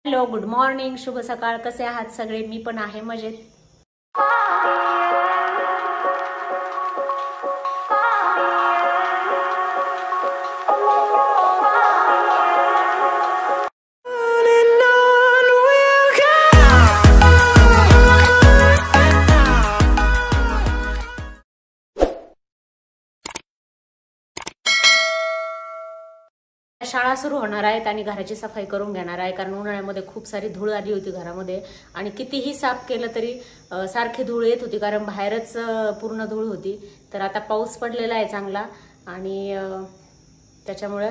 Hello, good morning, शुभ सकाळ. कसे आहात सगळे? मी पण आहे मजेत. शाळा सुरू होणार आहेत आणि घराची सफाई करून घेणार आहे, कारण उन्हाळ्यामध्ये खूप सारी धूळ आली होती घरामध्ये आणि कितीही साफ केलं तरी सारखी धूळ येत होती, कारण बाहेरच पूर्ण धूळ होती. तर आता पाऊस पडलेला आहे चांगला आणि त्याच्यामुळे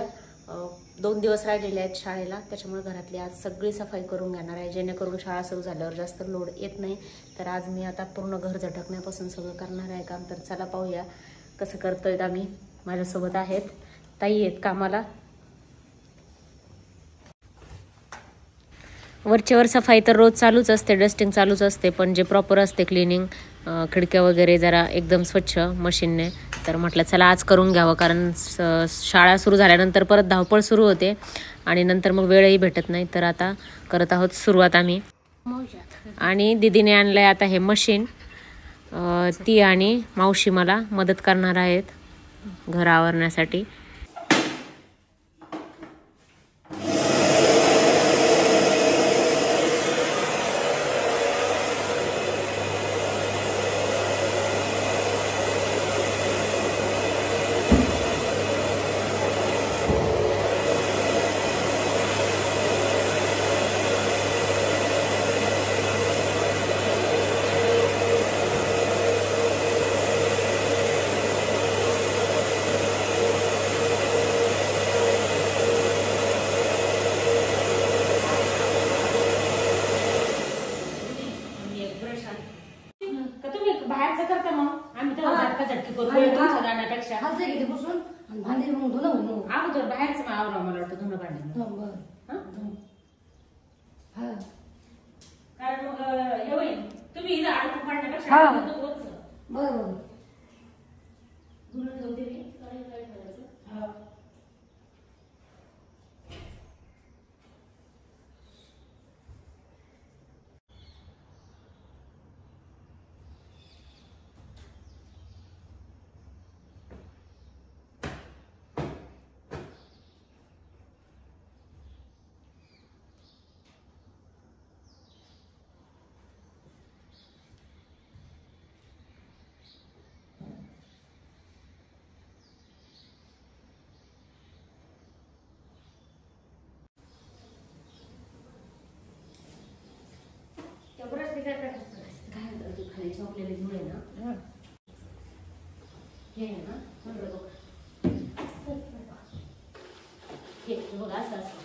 2 दिवस राहिलेले आहेत शाळेला. त्याच्यामुळे घरातली आज सगळी सफाई करून घेणार आहे, जेणेकरून शाळा सुरू झाल्यावर जास्त लोड येत नाही. तर आज मी आता पूर्ण घर झटकण्यापासून सगळं करणार आहे काम. तर चला पाहूया कसं करतोय आम्ही. माझ्यासोबत आहेत ताई, आहेत कामाला. वरचेवर सफाई तर रोज चालूच असते, डस्टिंग चालूच असते, पण जे प्रॉपर असते क्लिनिंग, खिडक्या वगैरे जरा एकदम स्वच्छ मशीनने, तर म्हटलं चला आज करून घ्यावं, कारण शाळा सुरू झाल्यानंतर परत धावपळ सुरू होते आणि नंतर मग वेळही भेटत नाही. तर आता करत आहोत सुरुवात आम्ही. आणि दीदीने आणलं आहे आता हे मशीन. ती आणि मावशी मला मदत करणार आहेत घर आवरण्यासाठी. बाहेरचं करता मग आम्ही तर झटकी करू जाण्यापेक्षा भांडी अगोदर बाहेरचं आवरा. मला वाटतं धुणं भांडी, कारण मग हे होईल. तुम्ही इथं अडकून काढण्यापेक्षा बरोबर धुणं जाऊ दे. खाली झोपलेले धुळे ना, हे ना बघा असं असं.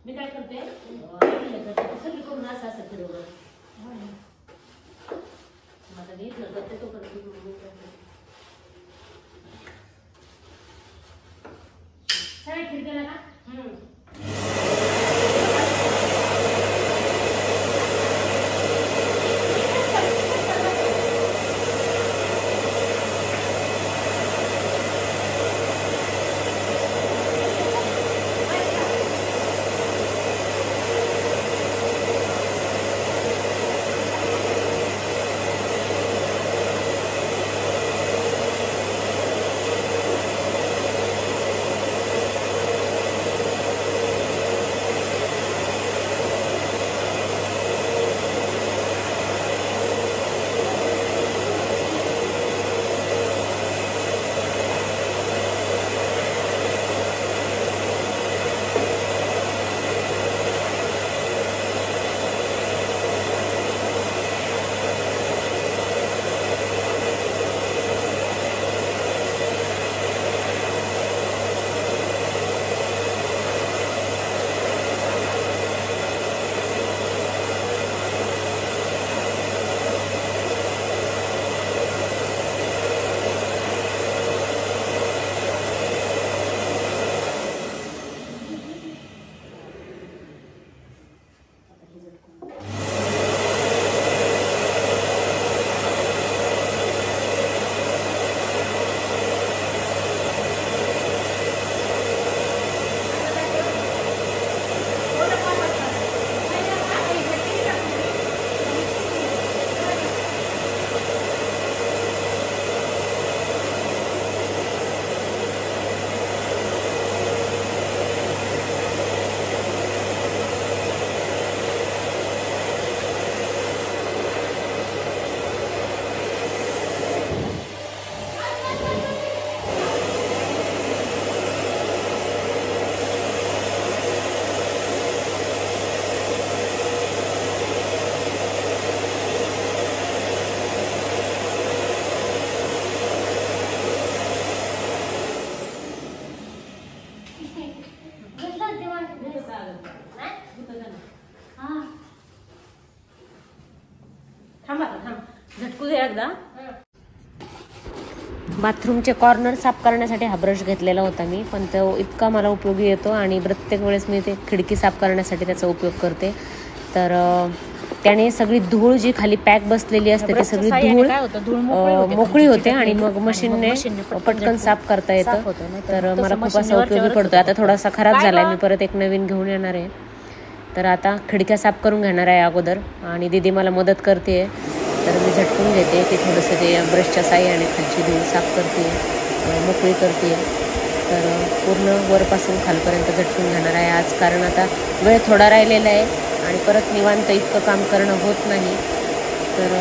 मी काय करते सगळी करून असं असं फिरवलं. आता मी इथलं करते, तो करते. सगळ्या खिडक्याला का झटकू दे एकदा. बाथरूमचे कॉर्नर साफ करण्यासाठी हा ब्रश घेतलेला होता मी, पण तो इतका मला उपयोगी येतो आणि प्रत्येक वेळेस मी ते खिडकी साफ करण्यासाठी त्याचा उपयोग करते. तर त्याने सगळी धूळ जी खाली पॅक बसलेली असते ती सगळी धूळ मोकळी होते आणि मग मशीनने पटकन साफ करता येतं. तर मला खूप असा उपयोगी पडतो. आता थोडासा खराब झाला आहे, मी परत एक नवीन घेऊन येणार आहे. तर आता खिडक्या साफ करून घेणार आहे अगोदर आणि दीदी मला मदत करते. तर मी झटकून घेते की थोडंसं ते ब्रशच्या साहाय्याने खालची धूळ साफ करते, मोकळी करते. तर पूर्ण वरपासून खालपर्यंत झटकून घेणार आहे आज, कारण आता वेळ थोडा राहिलेला आहे आणि परत निवांत इतकं काम करणं होत नाही. तर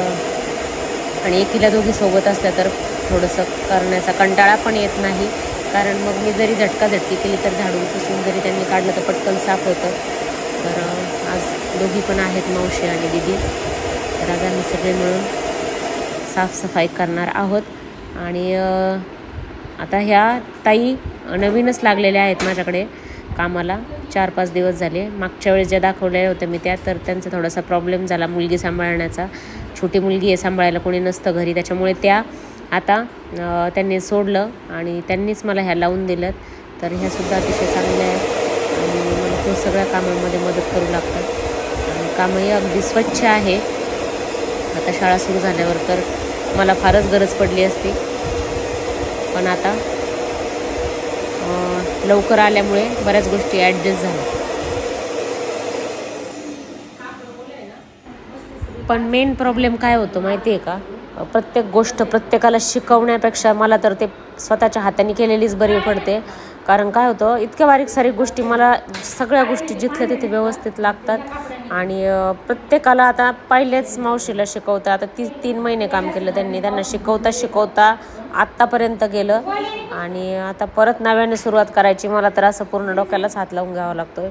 आणि एकीला दोघी सोबत असल्या तर थोडंसं करण्याचा कंटाळा पण येत नाही, कारण मग मी जरी झटकाझटकी केली तर झाडून पुसून जरी त्यांनी काढलं तर पटकन साफ होतं. तर आज दोघी पण आहेत, मावशी आणि दीदी. तर आज आम्ही सगळे मिळून साफसफाई करणार आहोत. आणि आता ह्या ताई नवीनच लागलेल्या आहेत माझ्याकडे कामाला, 4-5 दिवस झाले. मागच्या वेळेस ज्या दाखवलेल्या होत्या मी त्या, तर त्यांचा थोडासा प्रॉब्लेम झाला मुलगी सांभाळण्याचा. छोटी मुलगी आहे, सांभाळायला कोणी नसतं घरी, त्याच्यामुळे त्या आता त्यांनी सोडलं आणि त्यांनीच मला ह्या लावून दिल्यात. तर ह्यासुद्धा अतिशय चांगल्या आहेत आणि मला खूप सगळ्या कामामध्ये मदत करू लागतात आणि कामही अगदी स्वच्छ आहे. आता शाळा सुरू झाल्यावर तर मला फारच गरज पडली असती, पण आता लवकर आल्यामुळे बऱ्याच गोष्टी ॲडजस्ट झाल्या. पण मेन प्रॉब्लेम काय होतो माहिती आहे का, प्रत्येक गोष्ट प्रत्येकाला शिकवण्यापेक्षा मला तर ते स्वतःच्या हाताने केलेलीच बरी पडते. कारण काय होतं, इतक्या बारीक सारीक गोष्टी मला सगळ्या गोष्टी जिथल्या तिथे व्यवस्थित लागतात. आणि प्रत्येकाला आता पहिलेच मावशीला शिकवता, आता 3 महिने काम केलं त्यांना शिकवता आत्तापर्यंत गेलं आणि आता परत नव्याने सुरुवात करायची. मला तर असं पूर्ण डोक्यालाच हात लावून घ्यावा लागतो आहे,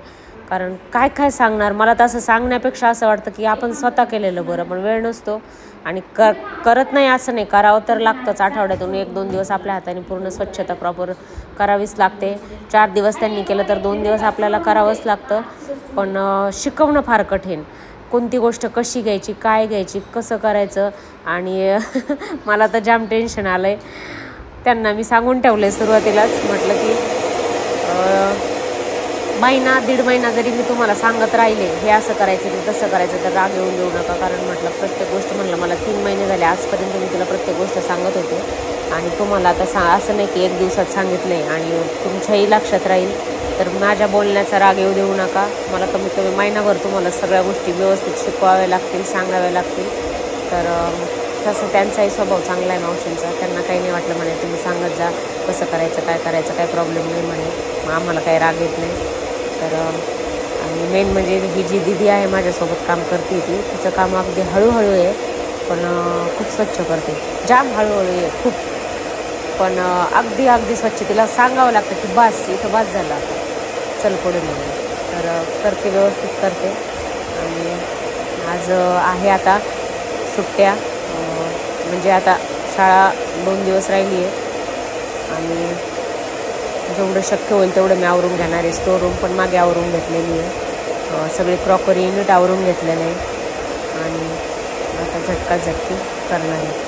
कारण काय सांगणार. मला तर असं सांगण्यापेक्षा असं वाटतं की आपण स्वतः केलेलं बरं, पण वेळ नसतो आणि करत नाही असं नाही, करावं तर लागतंच. आठवड्यातून 1-2 दिवस आपल्या हाताने पूर्ण स्वच्छता प्रॉपर करावीच लागते. 4 दिवस त्यांनी केलं तर 2 दिवस आपल्याला करावंच लागतं. पण शिकवणं फार कठीण, कोणती गोष्ट कशी घ्यायची, काय घ्यायची, कसं करायचं. आणि मला तर जाम टेन्शन आलं आहे. त्यांना मी सांगून ठेवलं आहे सुरुवातीलाच, म्हटलं की 1-1.5 महिना जरी मी तुम्हाला सांगत राहिले हे असं करायचं ते तसं करायचं तर राग येऊन देऊ नका. कारण म्हटलं प्रत्येक गोष्ट म्हणलं मला 3 महिने झाले आजपर्यंत मी तुला प्रत्येक गोष्ट सांगत होते आणि तुम्हाला आता असं नाही की 1 दिवसात सांगितलं आहे आणि तुमच्याही लक्षात राहील. तर माझ्या बोलण्याचा राग येऊ देऊ नका. मला कमीत कमी महिनाभर तुम्हाला सगळ्या गोष्टी व्यवस्थित शिकवाव्या लागतील, सांगाव्या लागतील. तर तसं त्यांचाही स्वभाव चांगला आहे मावशींचा, त्यांना काही नाही वाटलं म्हणे तुम्ही सांगत जा कसं करायचं काय करायचं, काय प्रॉब्लेम नाही म्हणे, मग आम्हाला काही राग येत नाही. तर आणि मेन म्हणजे ही जी दीदी आहे माझ्यासोबत काम करते तिचं काम अगदी हळूहळू आहे, पण खूप स्वच्छ करते, जाम हळूहळू आहे खूप, पण अगदी स्वच्छ. तिला सांगावं लागतं की बस इथं बस झालं आता चल पुढे म्हणून, तर करते, व्यवस्थित करते. आणि आज आहे आता सुट्ट्या, म्हणजे आता शाळा 2 दिवस राहिली आहे आणि जेवढं शक्य होईल तेवढं मी आवरून घेणार आहे. स्टोर रूम पण मागे आवरून घेतलेली आहे, सगळी क्रॉकरी युनिट आवरून घेतलेलं आहे आणि आता झटकाझटकी करणार आहे.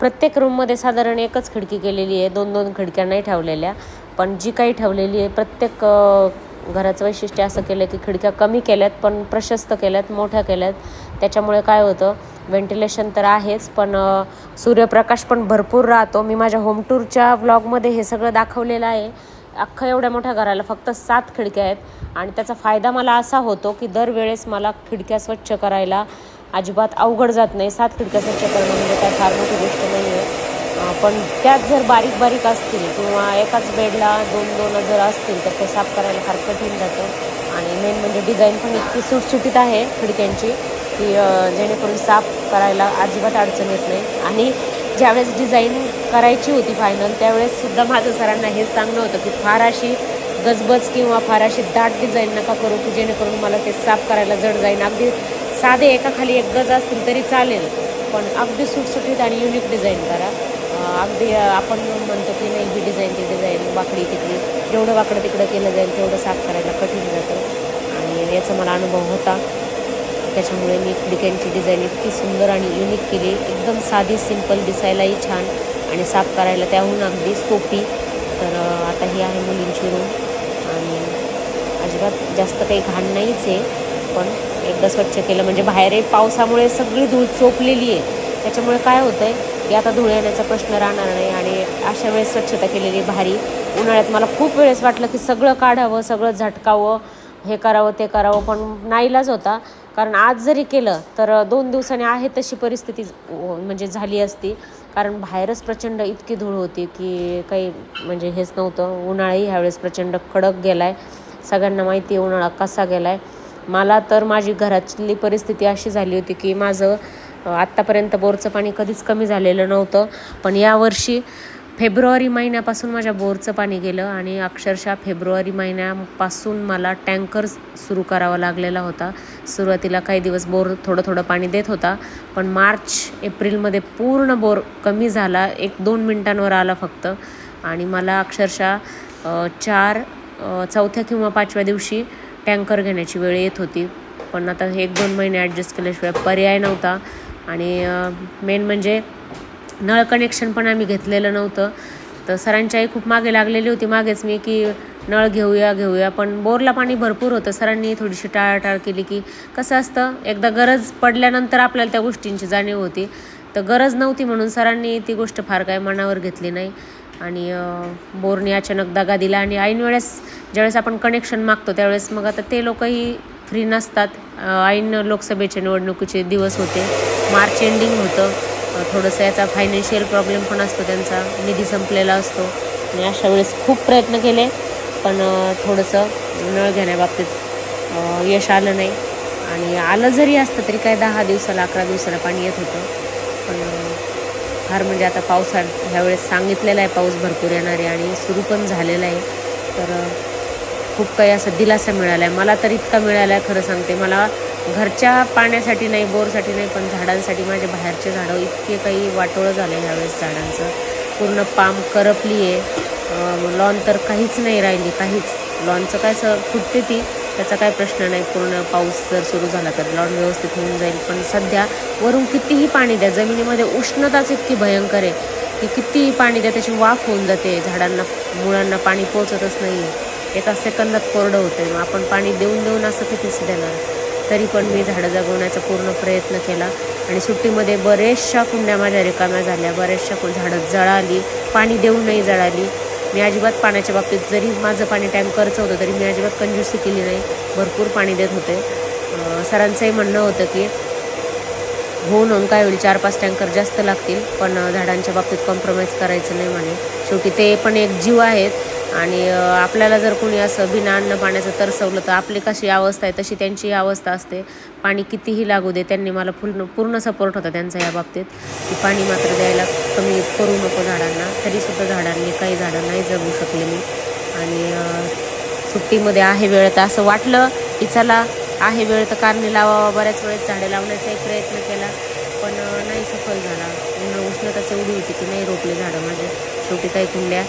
प्रत्येक रूममध्ये साधारण एकच खिडकी केलेली आहे, 2-2 खिडक्या नाही ठेवलेल्या. पण जी काही ठेवलेली आहे प्रत्येक घराचं वैशिष्ट्य असं केलं की खिडक्या कमी केल्यात पण प्रशस्त केल्यात, मोठ्या केल्यात. त्याच्यामुळे काय होतं, व्हेंटिलेशन तर आहेच पण सूर्यप्रकाश पण भरपूर राहतो. मी माझ्या होम टूरच्या व्लॉगमध्ये हे सगळं दाखवलेलं आहे. अख्खं एवढ्या मोठ्या घराला फक्त 7 खिडक्या आहेत आणि त्याचा फायदा मला असा होतो की दरवेळेस मला खिडक्या स्वच्छ करायला अजिबात अवघड जात नाही. 7 खिडक्या स्वच्छ करणं म्हणजे काय फार मोठी गोष्ट नाही आहे. पण त्यात जर बारीक बारीक असतील किंवा एकाच बेडला दोन दोन जर असतील तर ते साफ करायला फार कठीण जातं. आणि मेन म्हणजे डिझाईन पण इतकी सुटसुटीत आहे खिडक्यांची की जेणेकरून साफ करायला अजिबात अडचण येत नाही. आणि ज्यावेळेस डिझाईन करायची होती फायनल त्यावेळेससुद्धा माझं सरांना हेच सांगणं होतं की फार अशी गजबज किंवा फार अशी दाट डिझाईन नका करू की जेणेकरून मला ते साफ करायला जड जाईल. अगदी साधे एकाखाली एक गज असतील तरी चालेल, पण अगदी सुटसुटीत आणि युनिक डिझाईन करा. अगदी आपण म्हणतो की नाही ही डिझाईन ती डिझाईन वाकडी तिकडी, जेवढं वाकडं तिकडं केलं जाईल तेवढं साफ करायला कठीण जातं. आणि याचा मला अनुभव होता. त्याच्यामुळे मी खिडक्यांची डिझाईन इतकी सुंदर आणि युनिक केली, एकदम साधी सिंपल, दिसायलाही छान आणि साफ करायला त्याहून अगदी सोपी. तर आता ही आहे मुलींची रूम आणि अजिबात जास्त काही घाण नाहीच आहे, पण एकदा स्वच्छ केलं म्हणजे बाहेर पावसामुळे सगळी धूळ चोपलेली आहे. त्याच्यामुळे काय होतं आहे की आता धूळ येण्याचा प्रश्न राहणार नाही आणि अशा वेळेस स्वच्छता केलेली भारी. उन्हाळ्यात मला खूप वेळेस वाटलं की सगळं काढावं, सगळं झटकावं, हे करावं ते करावं, पण नाईलाज होता. कारण आज जरी केलं तर 2 दिवसांनी आहे तशी परिस्थिती म्हणजे झाली असती. कारण बाहेरच प्रचंड इतकी धूळ होती की काही म्हणजे हेच नव्हतं. उन्हाळाही ह्यावेळेस प्रचंड कडक गेला आहे. सगळ्यांना माहिती आहे उन्हाळा कसा गेला आहे. मला तर माझी घरातली परिस्थिती अशी झाली होती की माझं आत्तापर्यंत बोरचं पाणी कधीच कमी झालेलं नव्हतं, पण यावर्षी फेब्रुवारी महिन्यापासून माझ्या बोरचं पाणी गेलं आणि अक्षरशः फेब्रुवारी महिन्यापासून मला टँकर सुरू करावा लागलेला होता. सुरुवातीला काही दिवस बोर थोडं थोडं पाणी देत होता, पण मार्च एप्रिलमध्ये पूर्ण बोर कमी झाला, 1-2 मिनिटांवर आला फक्त. आणि मला अक्षरशः चौथ्या किंवा 5व्या दिवशी टँकर घेण्याची वेळ येत होती. पण आता 1-2 महिने ॲडजस्ट केल्याशिवाय पर्याय नव्हता. आणि मेन म्हणजे नळ कनेक्शन पण आम्ही घेतलेलं नव्हतं. तर सरांच्याही खूप मागे लागलेली होती मागेच मी की नळ घेऊया, पण बोरला पाणी भरपूर होतं. सरांनी थोडीशी टाळाटाळ केली की कसं असतं, एकदा गरज पडल्यानंतर आपल्याला त्या गोष्टींची जाणीव होती. तर गरज नव्हती म्हणून सरांनी ती गोष्ट फार काय मनावर घेतली नाही. आणि बोरने अचानक दगा दिला आणि ऐन वेळेस ज्यावेळेस आपण कनेक्शन मागतो त्यावेळेस मग आता ते लोकही फ्री नसतात. ऐन लोकसभेच्या निवडणुकीचे दिवस होते, मार्च एंडिंग होतं. थोडंसं याचा फायनान्शियल प्रॉब्लेम पण असतो, त्यांचा निधी संपलेला असतो. आणि अशा वेळेस खूप प्रयत्न केले पण थोडंसं नळ घेण्याबाबतीत यश आलं नाही. आणि आलं जरी असतं तरी काय 10 दिवसाला 11 दिवसाला पाणी येत होतं. पण फार म्हणजे आता पावसाळ्यात ह्यावेळेस सांगितलेला आहे पाऊस भरपूर येणार आहे आणि सुरू पण झालेला आहे. तर खूप काही असं दिलासा मिळाला आहे मला, तर इतका मिळाला आहे खरं सांगते. मला घरच्या पाण्यासाठी नाही, बोरसाठी नाही, पण झाडांसाठी माझे बाहेरचे झाडं इतके काही वाटोळं झालं आहे ह्यावेळेस. झाडांचं पूर्ण पाम करपली आहे. लॉन तर काहीच नाही राहिली, काहीच. लॉनचं काय फुटते ती, त्याचा काय प्रश्न नाही. पूर्ण पाऊस जर सुरू झाला तर लॉन व्यवस्थित होऊन जाईल. पण सध्या वरून कितीही पाणी द्या, जमिनीमध्ये उष्णताच इतकी भयंकर आहे की कितीही पाणी द्या त्याची वाफ होऊन जाते. झाडांना मुळांना पाणी पोचतच नाही, एका सेकंदात कोरडं होतं. मग आपण पाणी देऊन असं कितीच देणार. तरी पण मी झाडं जगवण्याचा पूर्ण प्रयत्न केला. आणि सुट्टीमध्ये बऱ्याचशा कुंड्या माझ्या रिकाम्या झाल्या, बऱ्याचशा झाडं जळाली, पाणी देऊनही जळाली. मी अजिबात पाण्याच्या बाबतीत जरी माझं पाणी टँकरचं होतं तरी मी अजिबात कंजूसी केली नाही, भरपूर पाणी देत होते. सरांचंही म्हणणं होतं की होऊन काय होईल, 4-5 टँकर जास्त लागतील, पण झाडांच्या बाबतीत कॉम्प्रोमाइज करायचं नाही म्हणे. शेवटी ते पण एक जीव आहेत आणि आपल्याला जर कोणी असं बिना अन्न पाण्याचं तरसवलं तर आपली कशी अवस्था आहे तशी त्यांची अवस्था असते. पाणी कितीही लागू दे, त्यांनी मला पूर्ण सपोर्ट होता त्यांचा या बाबतीत की पाणी मात्र द्यायला कमी करू नको झाडांना. तरीसुद्धा काही झाडं नाही जगू शकले मी. आणि सुट्टीमध्ये आहे वेळ तर असं वाटलं की चला आहे वेळ तर कारणे लावावा. बऱ्याच वेळेस झाडे लावण्याचाही प्रयत्न केला पण नाही सफल झाला. उष्णताच एवढी होती की नाही रोपले झाडं माझे. शेवटी काही कुंड्या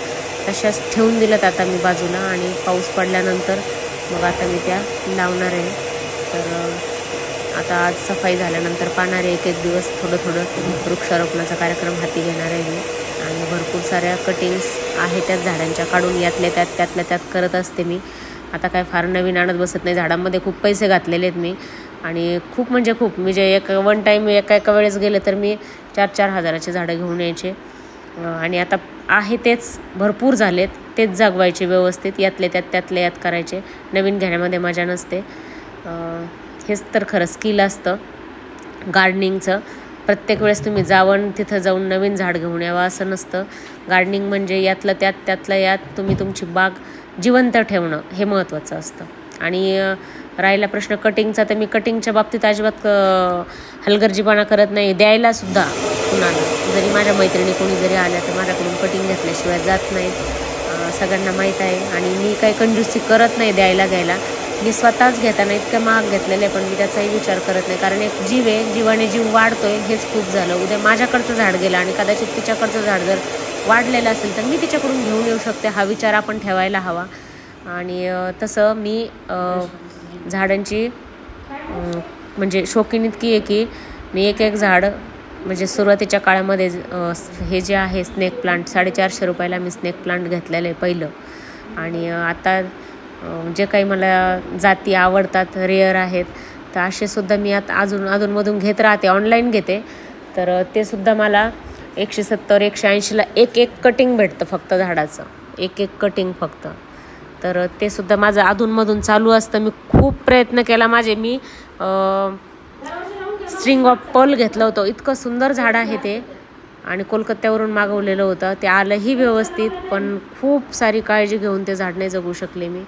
तशाच ठेवून दिल्यात आता मी बाजूला. आणि पाऊस पडल्यानंतर मग आता मी त्या लावणार आहे. तर आता आज सफाई झाल्यानंतर पाहणार आहे, एक दिवस थोडं वृक्षारोपणाचा कार्यक्रम हाती घेणार आहे मी. आणि भरपूर साऱ्या कटिंग्स आहे त्याच झाडांच्या काढून त्यातल्या त्यात करत असते मी. आता काय फार नवीन आणत बसत नाही. झाडांमध्ये खूप पैसे घातलेले आहेत मी आणि खूप म्हणजे खूप. मी जे वन टाईम एका वेळेस गेले तर मी 4-4 हजाराचे झाडं घेऊन यायचे. आणि आता आहे तेच भरपूर झालेत, तेच जगवायचे व्यवस्थित, त्यातल्या यात करायचे. नवीन घेण्यामध्ये मजा नसते. हेच तर खरं स्किल असतं गार्डनिंगचं. प्रत्येक वेळेस तुम्ही जावं तिथं जाऊन नवीन झाड घेऊन यावं असं नसतं. गार्डनिंग म्हणजे यातलं त्यात त्यातलं यात तुम्ही तुमची बाग जिवंत ठेवणं हे महत्त्वाचं असतं. आणि राहिला प्रश्न कटिंगचा, तर मी कटिंगच्या बाबतीत अजिबात हलगर्जीपणा करत नाही. द्यायलासुद्धा कुणाला जरी माझ्या मैत्रिणी कोणी जरी आल्या तर माझ्याकडून कटिंग घेतल्याशिवाय जात नाहीत. सगळ्यांना माहीत आहे. आणि मी काही कंजूसी करत नाही द्यायला घ्यायला. मी स्वतःच घेताना इतकं महाग घेतलेलं आहे, पण मी त्याचाही विचार करत नाही. कारण एक जीव आहे, जीवाने जीव वाढतोय हेच खूप झालं. उद्या माझ्याकडचं झाड गेलं आणि कदाचित तिच्याकडचं झाड जर वाढलेलं असेल तर मी तिच्याकडून घेऊन येऊ शकते, हा विचार आपण ठेवायला हवा. आणि तसं मी झाडांची म्हणजे शौकीन इतकी आहे की मी एक एक झाड म्हणजे सुरुवातीच्या काळामध्ये हे जे आहे स्नेक प्लांट 450 रुपयाला मी स्नेक प्लांट घेतलेलं आहे पहिलं. आणि आता जे काही मला जाती आवडतात, रेअर आहेत, तर असेसुद्धा मी आता अधूनमधून घेत राहते. ऑनलाईन घेते तर ते सुद्धा मला 170-180ला एक कटिंग भेटतं फक्त झाडाचं, एक कटिंग फक्त. तर ते सुद्धा माझं अधूनमधून चालू असतं. मी खूप प्रयत्न केला. मी स्ट्रिंग ऑफ पर्ल घेतलं होतं, इतकं सुंदर झाड आहे ते, आणि कोलकात्यावरून मागवलेलं होतं. ते आलंही व्यवस्थित, पण खूप सारी काळजी घेऊन ते झाड नाही जगू शकले मी.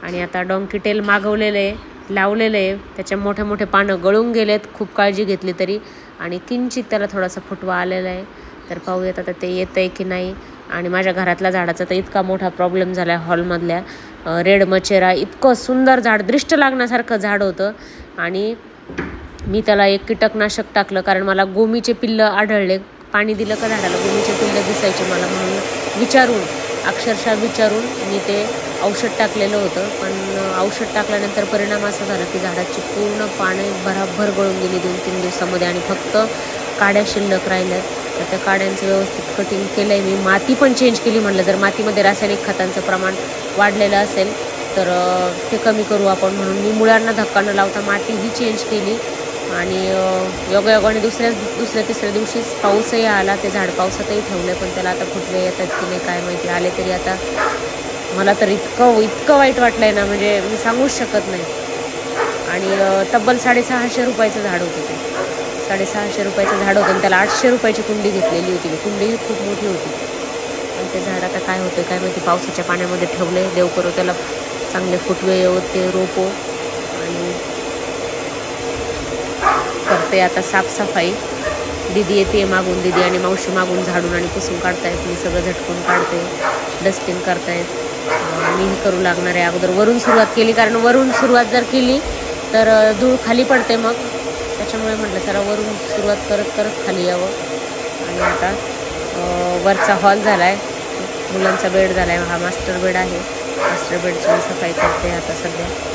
आणि आता डॉंकी टेल मागवलेलं आहे, लावलेलं आहे, त्याच्या मोठे मोठे पानं गळून गेलेत खूप काळजी घेतली तरी, आणि किंचित त्याला थोडासा फुटवा आलेला आहे. तर पाहूयात आता ते येतं आहे की नाही. आणि माझ्या घरातल्या झाडाचा तर इतका मोठा प्रॉब्लेम झाला आहे हॉलमधल्या, रेड मचेरा, इतकं सुंदर झाड, दृष्ट लागण्यासारखं झाड होतं. आणि मी त्याला एक कीटकनाशक टाकलं कारण मला गोमीचे पिल्लं आढळले. पाणी दिलं का झाडाला गोमीचे पिल्लं दिसायचे मला, म्हणून अक्षरशः विचारून मी ते औषध टाकलेलं होतं. पण औषध टाकल्यानंतर परिणाम असा झाला की झाडाची पूर्ण पाने भराभर गळून गेली 2-3 दिवसामध्ये, आणि फक्त काड्या शिल्लक राहिल्यात. तर त्या काड्यांचं व्यवस्थित कटिंग केलं आहे मी. माती पण चेंज केली. म्हणलं जर मातीमध्ये रासायनिक खतांचं प्रमाण वाढलेलं असेल तर ते कमी करू आपण, म्हणून मी मुळांना धक्का न लावता मातीही चेंज केली. आणि योगायोगाने दुसऱ्या तिसऱ्या दिवशीच पाऊसही आला. ते झाड पावसातही ठेवलं, पण त्याला आता फुटवे येतात की नाही काय माहिती. आले तरी आता मला तर इतकं वाईट वाटलं आहे ना, म्हणजे मी सांगूच शकत नाही. आणि तब्बल 650 रुपयाचं झाड होतं ते. 650 रुपयाचं झाड होतं आणि त्याला 800 रुपयाची कुंडी घेतलेली होती. कुंडीही खूप मोठी होती. आणि ते झाड आता काय होतं काय माहिती. पावसाच्या पाण्यामध्ये ठेवले, देव करो त्याला चांगले फुटवे येऊ, ते रोपो. आणि करते आता साफसफाई. दीदी येते मागून, दीदी आणि मावशी मागून झाडून आणि पुसून काढतायत. मी सगळं झटकून काढते, डस्टिंग करतायत. मीही करू लागणार आहे. अगोदर वरून सुरुवात केली, कारण वरून सुरुवात जर केली तर धूळ खाली पडते मग, त्याच्यामुळे म्हटलं जरा वरून सुरुवात करत खाली यावं. आणि आता वरचा हॉल झाला आहे, मुलांचा बेड झाला आहे, हा मास्टर बेड आहे. मास्टर बेडची मी सफाई करते आता सध्या.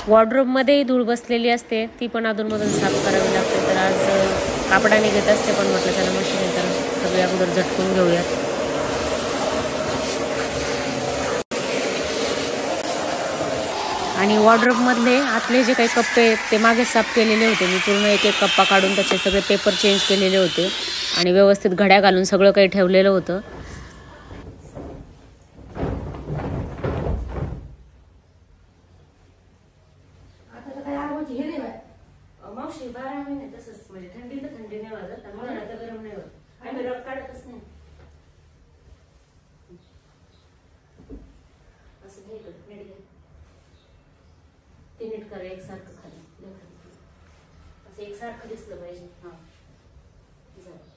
वॉर्डरोबमध्येही धूळ बसलेली असते, ती पण अधूनमधून साफ करावी लागते. तर आज कापडाने घेत असते, पण म्हटलं त्याला मशीन आहे तर सगळे अगोदर झटकून घेऊयात. आणि वॉर्डरोबमधले आतले जे काही कप्पे ते मागे साफ केलेले होते मी. पूर्ण एक कप्पा काढून त्याचे सगळे पेपर चेंज केलेले होते आणि व्यवस्थित घड्या घालून सगळं काही ठेवलेलं होतं. मावशी 12 महिने तसंच, म्हणजे थंडी तर थंडी नाही वाजत, उन्हाळ्यात तर गरम नाही होत. आम्ही रग काढतच नाही. असं घे इकडे, नीट घे. ते नीट कर, एकसारखं खाली असं एकसारखं दिसलं पाहिजे. हा झालं.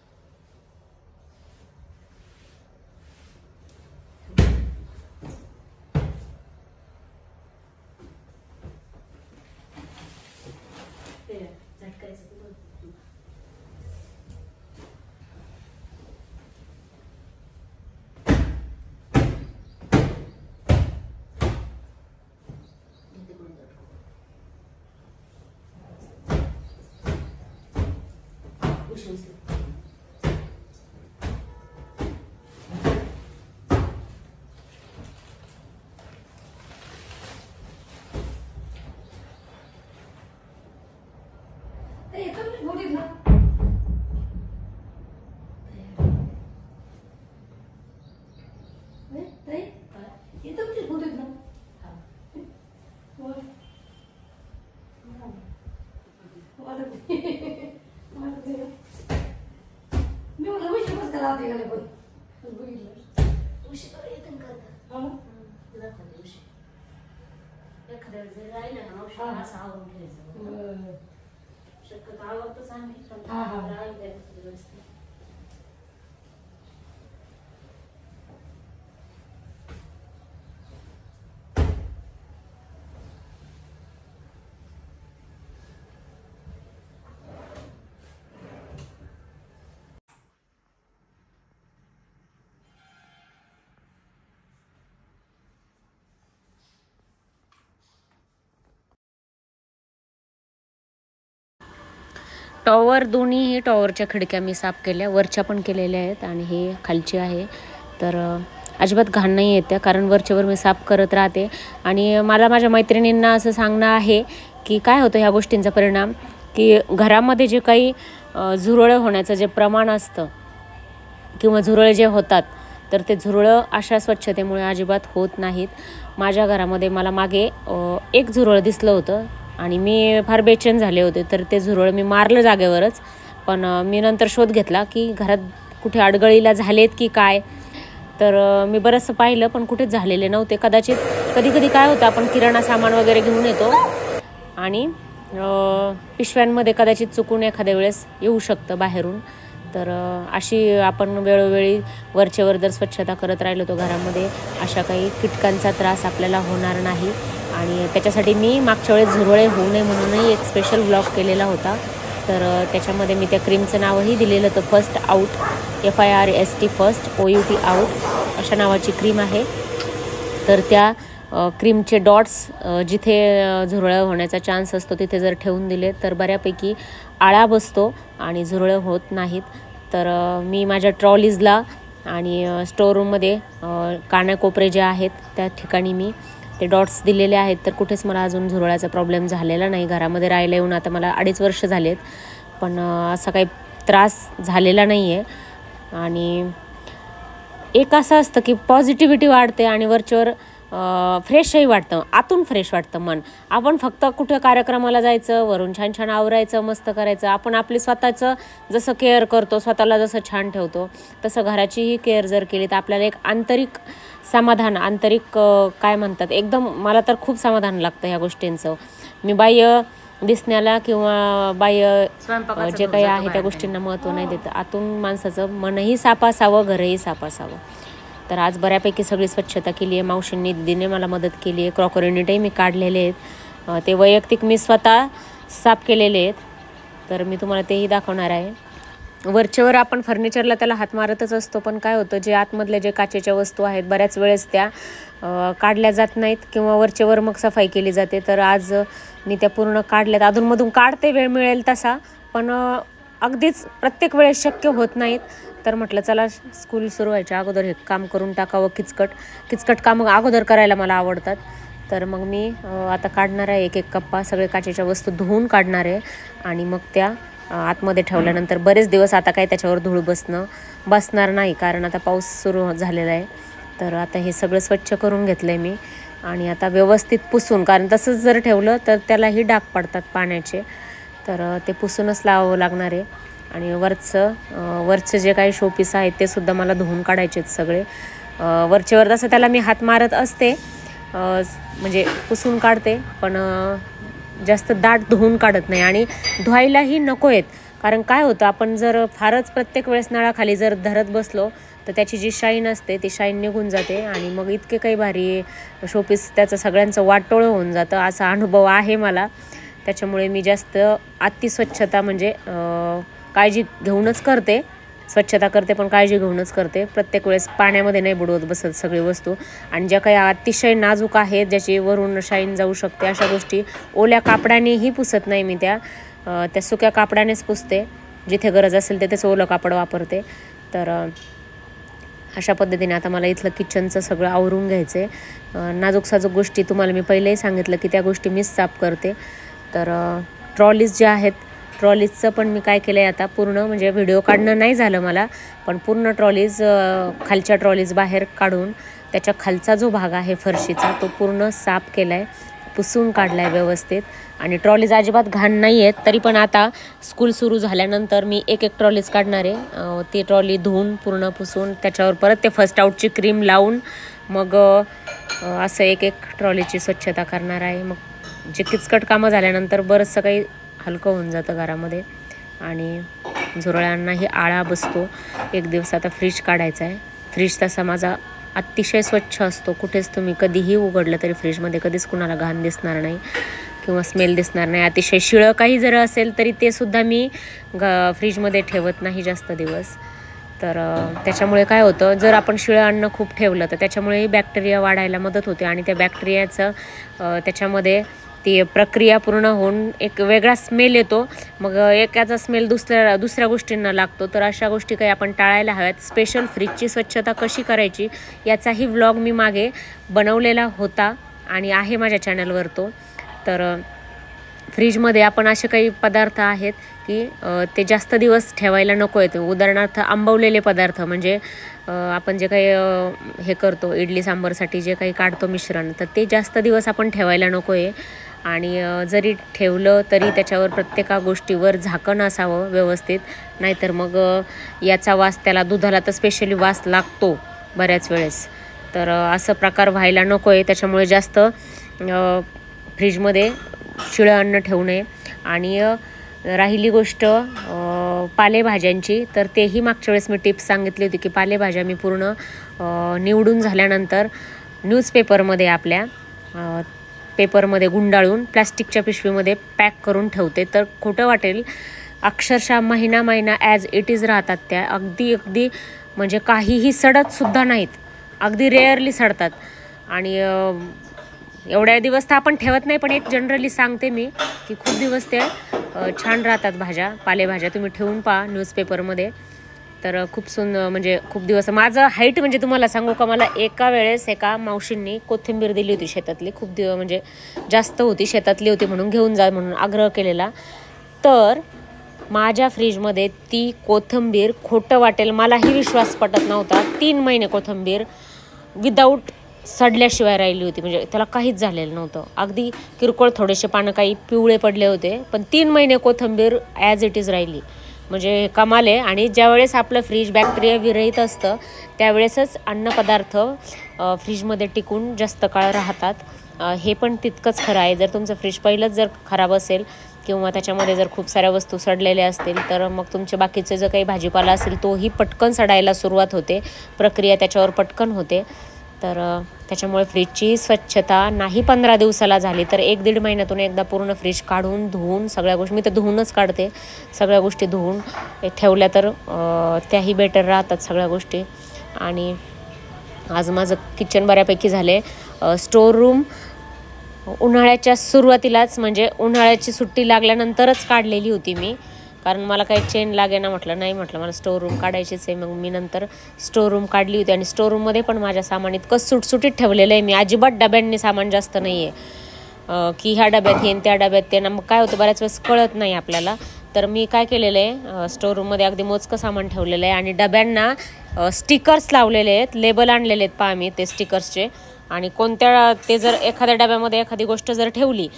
झटकायचं टॉवर दोन्हीही टॉवरच्या खिडक्या मी साफ केल्या, वरच्या पण केलेल्या आहेत आणि हे खालची आहे. तर अजिबात घाण नाही येते कारण वरच्यावर मी साफ करत राहते. आणि मला माझ्या मैत्रिणींना असं सांगणं आहे की काय होतं ह्या गोष्टींचा परिणाम, की घरामध्ये जे काही झुरळं होण्याचं जे प्रमाण असतं किंवा झुरळ जे होतात तर ते झुरळं अशा स्वच्छतेमुळे अजिबात होत नाहीत. माझ्या घरामध्ये मला मागे एक झुरळ दिसलं होतं आणि मी फार बेचैन झाले होते. तर ते झुरळ मी मारलं जागेवरच, पण मी नंतर शोध घेतला की घरात कुठे अडगळीला झालेत की काय. तर मी बरंचसं पाहिलं पण कुठेच झालेले नव्हते. कदाचित कधी कधी काय होतं, आपण किराणा सामान वगैरे घेऊन येतो आणि पिशव्यांमध्ये कदाचित चुकून एखाद्या वेळेस येऊ शकतं बाहेरून. तर अशी आपण वेळोवेळी वरचेवर जर स्वच्छता करत राहिलो तो घरामध्ये अशा काही कीटकांचा त्रास आपल्याला होणार नाही. आणि त्याच्यासाठी मी मागच्या वेळेस झुरळे होऊ नये म्हणूनही एक स्पेशल ब्लॉग केलेला होता. तर त्याच्यामध्ये मी त्या क्रीमचं नावही दिलेलं होतं, first out, FIRST first OUT out अशा नावाची क्रीम आहे. तर त्या क्रीमचे डॉट्स जिथे झुरळं होण्याचा चान्स असतो तिथे जर ठेवून दिले तर बऱ्यापैकी आळा बसतो आणि झुरळं होत नाहीत. तर मी माझ्या ट्रॉलीजला आणि स्टोअररूममध्ये कानाकोपरे जे आहेत त्या ठिकाणी मी ते डॉट्स दिलेले आहेत. तर कुठेच मला अजून झुरळाचा प्रॉब्लेम झालेला नाही. घरामध्ये राहायला येऊन आता मला 2.5 वर्ष झालेत, पण असा काही त्रास झालेला नाही आहे. आणि एक असं असतं की पॉझिटिव्हिटी वाढते आणि वरच्यावर फ्रेशही वाटतं, आतून फ्रेश वाटतं मन. आपण फक्त कुठं कार्यक्रमाला जायचं, वरून छान छान आवरायचं, मस्त करायचं. आपण आपली स्वतःचं जसं केअर करतो, स्वतःला जसं छान ठेवतो तसं घराचीही केअर जर केली तर आपल्याला एक आंतरिक समाधान, आंतरिक काय म्हणतात, एकदम मला तर खूप समाधान लागतं ह्या गोष्टींचं. मी बाह्य दिसण्याला किंवा बाह्य जे काही आहे त्या गोष्टींना महत्त्व नाही देत. आतून माणसाचं मनही साफ असावं, घरही साफ असावं. तर आज बऱ्यापैकी सगळी स्वच्छता केली आहे. मावशींनी, दीदीने मला मदत केली आहे. क्रॉकरी युनिटही मी काढलेले आहेत, ते वैयक्तिक मी स्वतः साफ केलेले आहेत. तर मी तुम्हाला तेही दाखवणार आहे. वरचेवर आपण फर्निचरला त्याला हात मारतच असतो, पण काय होतं, जे आतमधल्या जे काचेच्या वस्तू आहेत बऱ्याच वेळेस त्या काढल्या जात नाहीत किंवा वरचेवर मग सफाई केली जाते. तर आज मी त्या पूर्ण काढल्यात. अधूनमधून काढते वेळ मिळेल तसा, पण अगदीच प्रत्येक वेळेस शक्य होत नाहीत. तर म्हटलं चला स्कूल सुरू व्हायच्या अगोदर हे काम करून टाकावं. किचकट कामं अगोदर करायला मला आवडतात. तर मग मी आता काढणार आहे एक कप्पा, सगळे काचेच्या वस्तू धुवून काढणार आहे आणि मग त्या आतमध्ये ठेवल्यानंतर बरेच दिवस आता काही त्याच्यावर धूळ बसणार नाही, कारण आता पाऊस सुरू झालेला आहे. तर आता हे सगळं स्वच्छ करून घेतलं आहे मी आणि आता व्यवस्थित पुसून, कारण तसंच जर ठेवलं तर त्यालाही डाग पडतात पाण्याचे. तर ते पुसूनच लावावं लागणार आहे. आणि वरचं जे काही शोपीस आहेत ते सुद्धा मला धुवून काढायचे आहेत सगळे. वरचेवर तसं त्याला मी हात मारत असते, म्हणजे पुसून काढते, पण जास्त दाट धुवून काढत नाही. आणि धुवायलाही नको आहेत, कारण काय होतं, आपण जर फारच प्रत्येक वेळेस नळाखाली जर धरत बसलो तर त्याची जी शाईन असते ती शाईन निघून जाते आणि मग इतके काही भारी शोपीस त्याचं सगळ्यांचं वाटोळं होऊन जातं. असा अनुभव आहे मला. त्याच्यामुळे मी जास्त अतिस्वच्छता म्हणजे काळजी घेऊनच करते. स्वच्छता करते पण काळजी घेऊनच करते. प्रत्येक वेळेस पाण्यामध्ये नाही बुडवत बसत सगळी वस्तू. आणि ज्या काही अतिशय नाजूक आहेत, ज्याची वरून शाईन जाऊ शकते, अशा गोष्टी ओल्या कापडानेही पुसत नाही मी, त्या सुक्या कापडानेच पुसते. जिथे गरज असेल त्याचं ओलं कापड वापरते. तर अशा पद्धतीने आता मला इथलं किचनचं सगळं आवरून घ्यायचं आहे. नाजूक साजूक गोष्टी तुम्हाला मी पहिलेही सांगितलं की त्या गोष्टी मीच साफ करते. तर ट्रॉलीज ज्या आहेत, ट्रॉलीजचं पण मी काय केलं आहे आता पूर्ण, म्हणजे व्हिडिओ काढणं नाही झालं मला, पण पूर्ण ट्रॉलीज, खालच्या ट्रॉलीज बाहेर काढून त्याच्या खालचा जो भाग आहे फरशीचा तो पूर्ण साफ केला आहे, पुसून काढला आहे व्यवस्थित. आणि ट्रॉलीज अजिबात घाण नाही आहेत. तरी पण आता स्कूल सुरू झाल्यानंतर मी एक ट्रॉलीज काढणार आहे. ती ट्रॉली धुवून पूर्ण पुसून त्याच्यावर परत ते फर्स्ट आउटची क्रीम लावून मग असं एक ट्रॉलीची स्वच्छता करणार आहे. मग जे किचकट कामं झाल्यानंतर बरंचसं काही हलकं होऊन जातं घरामध्ये आणि झुरळांनाही आळा बसतो. एक दिवस आता फ्रीज काढायचा आहे. फ्रीज तसा माझा अतिशय स्वच्छ असतो. कुठेच तुम्ही कधीही उघडलं तरी फ्रीजमध्ये कधीच कुणाला घाण दिसणार नाही किंवा स्मेल दिसणार नाही. अतिशय शिळं काही जर असेल तरी ते सुद्धा मी फ्रीजमध्ये ठेवत नाही जास्त दिवस. तर त्याच्यामुळे काय होतं, जर आपण शिळं अन्न खूप ठेवलं तर त्याच्यामुळे बॅक्टेरिया वाढायला मदत होते आणि त्या बॅक्टेरियाचं त्याच्यामध्ये ती प्रक्रिया पूर्ण होऊन एक वेगळा स्मेल येतो. मग एकाचा स्मेल दुसऱ्या गोष्टींना लागतो. तर अशा गोष्टी काही आपण टाळायला हव्यात. स्पेशल फ्रीजची स्वच्छता कशी करायची याचाही व्लॉग मी मागे बनवलेला होता आणि आहे माझ्या चॅनलवर तो. तर फ्रीजमध्ये आपण असे काही पदार्थ आहेत की ते जास्त दिवस ठेवायला नको आहेत. उदाहरणार्थ आंबवलेले पदार्थ, म्हणजे आपण जे काही हे करतो इडली सांबारसाठी जे काही काढतो मिश्रण, तर ते जास्त दिवस आपण ठेवायला नको आहे. आणि जरी ठेवलं तरी त्याच्यावर प्रत्येक गोष्टीवर झाकण असावं व्यवस्थित, नाहीतर मग याचा वास, त्याला दुधाला तर स्पेशली वास लागतो बऱ्याच वेळेस. तर असं प्रकार व्हायला नको आहे. त्याच्यामुळे जास्त फ्रीजमध्ये शिळं अन्न ठेवू नये. आणि राहिली गोष्ट पालेभाज्यांची, तर तेही मागच्या वेळेस मी टिप्स सांगितली होती की पालेभाज्या मी पूर्ण निवडून झाल्यानंतर न्यूजपेपरमध्ये, आपल्या पेपरमध्ये गुंडाळून प्लास्टिकच्या पिशवीमध्ये पॅक करून ठेवते. तर खोटं वाटेल, अक्षरशः महिना ॲज इट इज राहतात त्या. अगदी म्हणजे काहीही सडतसुद्धा नाहीत, अगदी रेअरली सडतात. आणि एवढ्या दिवस तर आपण ठेवत नाही, पण एक जनरली सांगते मी की खूप दिवस ते छान राहतात भाज्या, पालेभाज्या. तुम्ही ठेवून पहा न्यूजपेपरमध्ये, तर म्हणजे खूप दिवस. माझं हाईट म्हणजे तुम्हाला सांगू का, मला एका वेळेस एका मावशींनी कोथिंबीर दिली होती शेतातली, खूप म्हणजे जास्त होती, शेतातली होती म्हणून घेऊन जा म्हणून आग्रह केलेला. तर माझ्या फ्रीजमध्ये ती कोथिंबीर, खोटं वाटेल मलाही विश्वास पटत नव्हता, 3 महिने कोथिंबीर विदाऊट सडल्याशिवाय राहिली होती. म्हणजे त्याला काहीच झालेलं नव्हतं, अगदी किरकोळ थोडेसे पानं काही पिवळे पडले होते, पण 3 महिने कोथिंबीर ॲज इट इज राहिली. म्हणजे कमाल आहे. आणि ज्यावेळेस आपलं फ्रीज बॅक्टेरिया विरहित असतं त्यावेळेसच अन्नपदार्थ फ्रीजमध्ये टिकून जास्त काळ राहतात. हे पण तितकंच खरं आहे. जर तुमचं फ्रीज पहिलंच जर खराब असेल किंवा त्याच्यामध्ये जर खूप साऱ्या वस्तू सडलेल्या असतील, तर मग तुमचे बाकीचे जो काही भाजीपाला असेल तोही पटकन सडायला सुरुवात होते, प्रक्रिया त्याच्यावर पटकन होते. तर त्याच्यामुळे फ्रीजची स्वच्छता नाही 15 दिवसाला झाली तर 1-1.5 महिन्यातून एकदा पूर्ण फ्रीज काढून धुवून सगळ्या गोष्टी, मी तर धुवूनच काढते, सगळ्या गोष्टी धुवून ठेवल्या तर त्याही बेटर राहतात सगळ्या गोष्टी. आणि आज माझं किचन बऱ्यापैकी झाले. स्टोर रूम उन्हाळ्याच्या सुरुवातीलाच, म्हणजे उन्हाळ्याची सुट्टी लागल्यानंतरच काढलेली होती मी, कारण मला काही चेन लागेना. म्हटलं मला स्टोर रूम काढायचीच आहे. मग मी नंतर स्टोर रूम काढली होती. आणि स्टोर रूममध्ये पण माझ्या सामान इतकं सुटसुटीत ठेवलेलं आहे मी, अजिबात डब्यांनी सामान जास्त नाही आहे की ह्या डब्यात येईन त्या डब्यात ते ना. मग काय होतं, बऱ्याच वेळेस कळत नाही आपल्याला. तर मी काय केलेलं आहे, स्टोर रूममध्ये अगदी मोजकं सामान ठेवलेलं आहे. आणि डब्यांना स्टिकर्स लावलेले आहेत, लेबल आणलेले आहेत पहा मी ते स्टिकर्सचे. आणि ते जर एखाद्या डब्यामध्ये एखादी गोष्ट जर ठेवली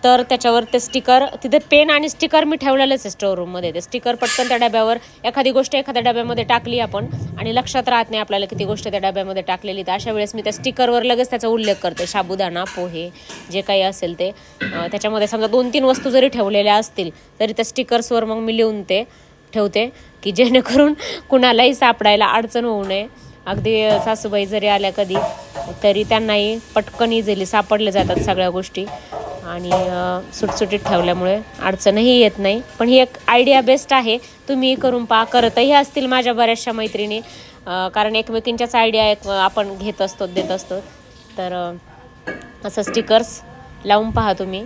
तर त्याच्यावर ते स्टिकर, तिथे पेन आणि स्टिकर मी ठेवलेलेच आहे स्टोर रूममध्ये. ते स्टिकर पटकन त्या डब्यावर, एखादी गोष्ट एखाद्या डब्यामध्ये टाकली आपण आणि लक्षात राहत नाही आपल्याला किती गोष्ट त्या डब्यामध्ये टाकलेली, तर अशा वेळेस मी त्या स्टिकरवर लगेच त्याचा उल्लेख करते. साबुदाणा, पोहे, जे काही असेल ते. त्याच्यामध्ये समजा 2-3 वस्तू जरी ठेवलेल्या असतील तरी त्या स्टिकर्सवर मग मी लिहून ते ठेवते की जेणेकरून कुणालाही सापडायला अडचण होऊ नये. अगदी सासूबाई जरी आल्या कधी तरी त्यांनाही पटकन इझिली सापडले जातात सगळ्या गोष्टी. आणि सुटसुटीत ठेवल्यामुळे अडचणही येत नाही. पण ही एक आयडिया बेस्ट आहे, तुम्ही करून पहा. करतही असतील माझ्या बऱ्याचशा मैत्रिणी, कारण एकमेकींच्याच आयडिया आपण देत असतो. तर असं स्टिकर्स लावून पहा तुम्ही,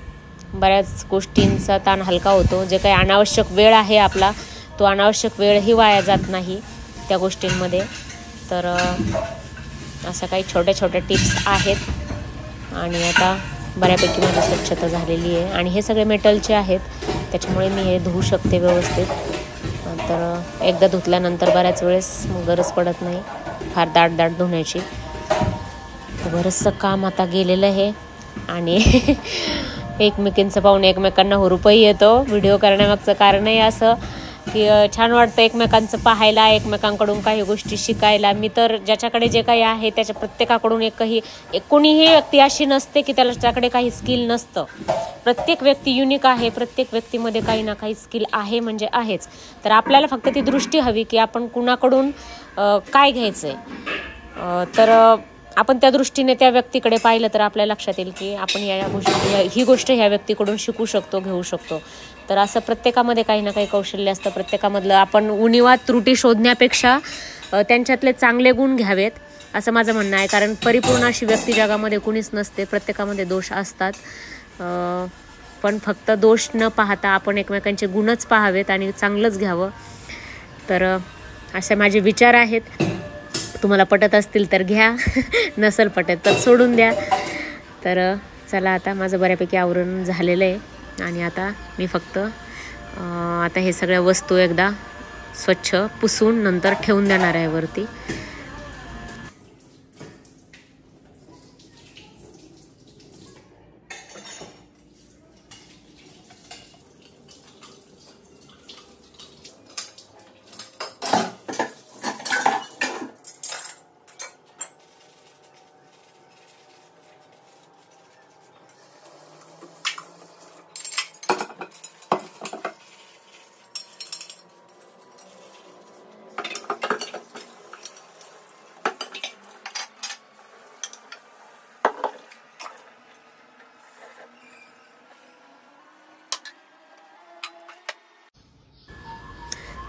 बऱ्याच गोष्टींचा ताण हलका होतो. जे काही अनावश्यक वेळ आहे आपला तो अनावश्यक वेळही वाया जात नाही त्या गोष्टींमध्ये. तर अशा काही छोट्या छोट्या टिप्स आहेत आणि आता बऱ्यापैकी माझी स्वच्छता झालेली आहे आणि हे सगळे मेटलचे आहेत त्याच्यामुळे मी हे धुवू शकते व्यवस्थित. तर एकदा धुतल्यानंतर बऱ्याच वेळेस गरज पडत नाही फार दाट धुण्याची. तर बरंचसं काम आता गेलेलं आहे आणि एकमेकींचं पाहून एकमेकांना हुरूपही येतो. व्हिडिओ करण्यामागचं कारणही असं की छान वाटतं एकमेकांचं पाहायला, एकमेकांकडून काही गोष्टी शिकायला. मी तर ज्याच्याकडे जे काही आहे त्याच्या प्रत्येकाकडून कोणीही व्यक्ती अशी नसते की त्याच्याकडे काही स्किल नसतं. प्रत्येक व्यक्ती युनिक आहे, प्रत्येक व्यक्तीमध्ये काही ना काही स्किल आहे म्हणजे आहेच. तर आपल्याला फक्त ती दृष्टी हवी की आपण कुणाकडून काय घ्यायचं आहे. तर आपण त्या दृष्टीने त्या व्यक्तीकडे पाहिलं तर आपल्या लक्षात येईल की आपण ही गोष्ट ह्या व्यक्तीकडून शिकू शकतो, घेऊ शकतो. तर असं प्रत्येकामध्ये काही ना काही कौशल्य असतं. प्रत्येकामधलं आपण उणिवा त्रुटी शोधण्यापेक्षा त्यांच्यातले चांगले गुण घ्यावेत असं माझं म्हणणं आहे. कारण परिपूर्ण अशी व्यक्ती जगामध्ये कुणीच नसते, प्रत्येकामध्ये दोष असतात. पण फक्त दोष न पाहता आपण एकमेकांचे गुणच पाहावेत आणि चांगलंच घ्यावं. तर असे माझे विचार आहेत. तुम्हाला पटत असतील तर घ्या, नसेल पटत तर सोडून द्या. तर चला आता माझं बऱ्यापैकी आवरण झालेलं आहे आणि आता मी फक्त आता हे सगळ्या वस्तू एकदा स्वच्छ पुसून नंतर ठेवून देणार आहे वरती.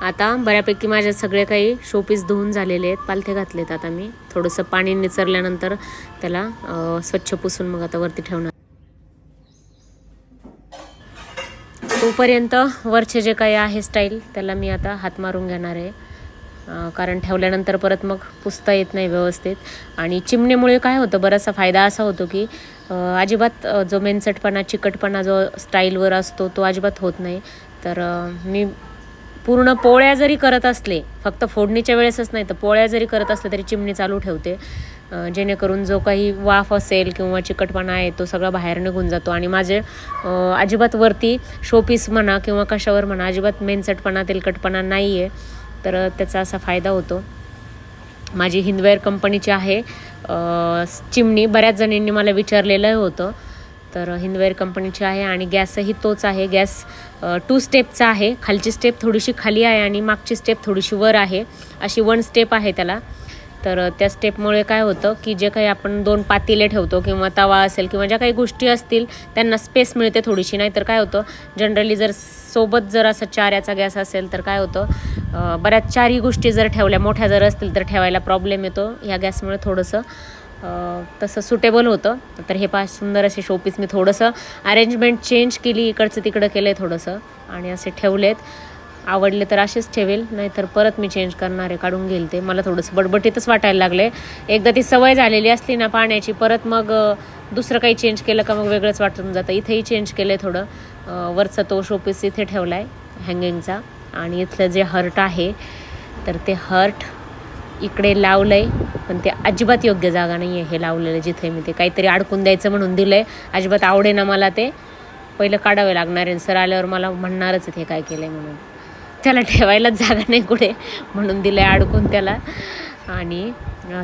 आता बऱ्यापैकी माझे सगळे काही शोपीस धुवून झालेले आहेत, पालथे घातलेत. आता मी थोडंसं पाणी निचरल्यानंतर त्याला स्वच्छ पुसून मग आता वरती ठेवणार. तोपर्यंत वरचे जे काही आहे स्टाईल त्याला मी आता हात मारून घेणार आहे. कारण ठेवल्यानंतर परत मग पुसता येत नाही व्यवस्थित. आणि चिमणीमुळे काय होतं, बराचसा फायदा असा होतो की अजिबात जो मेनसटपणा चिकटपणा जो स्टाईलवर असतो तो अजिबात होत नाही. तर मी पूर्ण पोळ्या जरी करत असले, फक्त फोडणीच्या वेळेसच नाही तर पोळ्या जरी करत असले तरी चिमणी चालू ठेवते, जेणेकरून जो काही वाफ असेल किंवा चिकटपणा आहे तो सगळा बाहेर निघून जातो. आणि माझे अजिबात वरती शोपीस म्हणा किंवा कशावर म्हणा अजिबात मेनसटपणा तेलकटपणा नाही आहे. तर त्याचा असा फायदा होतो. माझी हिंदवेअर कंपनीची आहे चिमणी, बऱ्याच जणींनी मला विचारलेलं होतं. तर हिंदवेअर कंपनीची आहे आणि गॅसही तोच आहे. गॅस 2 स्टेपचा आहे. खालची स्टेप थोडीशी खाली आहे आणि मागची स्टेप थोडीशी वर आहे, अशी 1 स्टेप आहे त्याला. तर त्या स्टेपमुळे काय होतं की जे काही आपण 2 पातेले ठेवतो किंवा तवा असेल किंवा ज्या काही गोष्टी असतील त्यांना स्पेस मिळते थोडीशी. नाही तर काय होतं, जनरली जर सोबत जर असं 4 याचा गॅस असेल तर काय होतं, बऱ्याच 4ही गोष्टी जर ठेवल्या मोठ्या जर असतील तर ठेवायला प्रॉब्लेम येतो. ह्या गॅसमुळे थोडंसं तसं सुटेबल होतं. तर हे सुंदर असे शोपीस मी थोडंसं अरेंजमेंट चेंज केली, इकडचं तिकडं केलं आहे थोडंसं आणि असे ठेवलेत. आवडले तर असेच ठेवेल, नाहीतर परत मी चेंज करणार आहे, काढून घेईल ते. मला थोडंसं बडबटीतच वाटायला लागले. एकदा ती सवय झालेली असली ना पाण्याची, परत मग दुसरं काही चेंज केलं का मग वेगळंच वाटून जातं. इथेही चेंज केलं आहे थोडं. वरचा तो शोपीस इथे ठेवला आहे हँगिंगचा आणि इथलं जे हर्ट आहे तर ते हर्ट इकडे लावलं आहे, पण ते अजिबात योग्य जागा नाही आहे हे लावलेलं. जिथे मी ते काहीतरी अडकून द्यायचं म्हणून दिलं आहे, अजिबात आवडेना मला. ते पहिलं काढावे लागणार आहे. सर आल्यावर मला म्हणणारच हे काय केलं आहे म्हणून. त्याला ठेवायलाच जागा नाही कुठे म्हणून दिलं आहे अडकून त्याला. आणि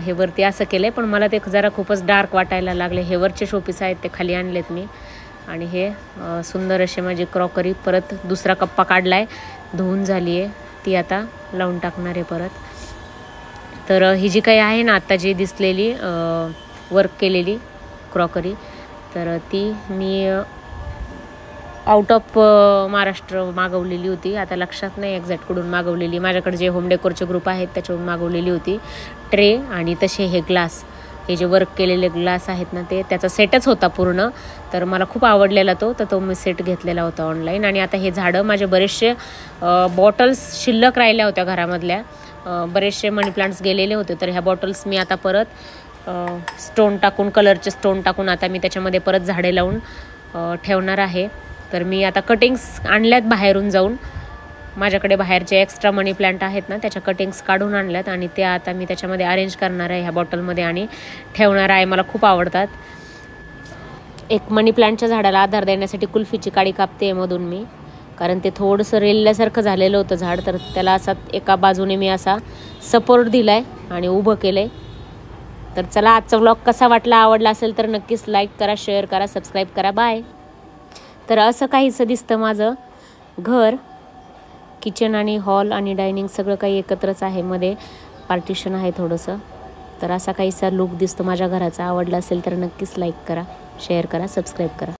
हे वरती असं केलं आहे, पण मला ते जरा खूपच डार्क वाटायला लागले. हे वरचे शोपीस आहेत ते खाली आणलेत मी. आणि हे सुंदर असे माझी क्रॉकरी परत दुसरा कप्पा काढला आहे, धुवून झाली आहे, ती आता लावून टाकणार आहे परत. तर ही जी काही आहे ना आत्ता जी दिसलेली वर्क केलेली क्रॉकरी, तर ती मी आउट ऑफ महाराष्ट्र मागवलेली होती. आता लक्षात नाही एक्झॅक्ट कुठून मागवलेली. माझ्याकडे जे होम डेकोरचे ग्रुप आहेत त्याच्यावरून मागवलेली होती ट्रे आणि तसे हे ग्लास. हे जे वर्क केलेले ग्लास आहेत ना ते त्याचा सेटच होता पूर्ण, तर मला खूप आवडलेला तो मी सेट घेतलेला होता ऑनलाईन. आणि आता हे झाडं माझे बरेचसे बॉटल्स शिल्लक राहिल्या होत्या घरामधल्या, बरेचसे मनी प्लांट्स गेलेले होते, तर ह्या बॉटल्स मी आता परत स्टोन टाकून, कलरचे स्टोन टाकून आता मी त्याच्यामध्ये परत झाडे लावून ठेवणार आहे. तर मी आता कटिंग्स आणल्यात बाहेरून जाऊन, माझ्याकडे बाहेरचे एक्स्ट्रा मनी प्लांट आहेत ना त्याच्या कटिंग्स काढून आणल्यात आणि ते आता मी त्याच्यामध्ये अरेंज करणार आहे ह्या बॉटलमध्ये आणि ठेवणार आहे. मला खूप आवडतात. एक मनी प्लांटच्या झाडाला आधार देण्यासाठी कुल्फीची काडी कापते मधून मी, कारण ते थोडंसं रेलल्यासारखं झालेलं होतं झाड, तर त्याला असा एका बाजूने मी असा सपोर्ट दिलाय आणि उभं केलंय. तर चला, आजचा व्लॉग कसा वाटला, आवडला असेल तर नक्कीच लाईक करा, शेअर करा, सबस्क्राईब करा. बाय. तर असं काहीसं दिसतं माझं घर. किचन आणि हॉल आणि डायनिंग सगळं काही एकत्रच आहे, मध्ये पार्टिशन आहे थोडंसं. तर असा काहीसा लुक दिसतो माझ्या घराचा. आवडला असेल तर नक्कीच लाईक करा, शेअर करा, सबस्क्राईब करा.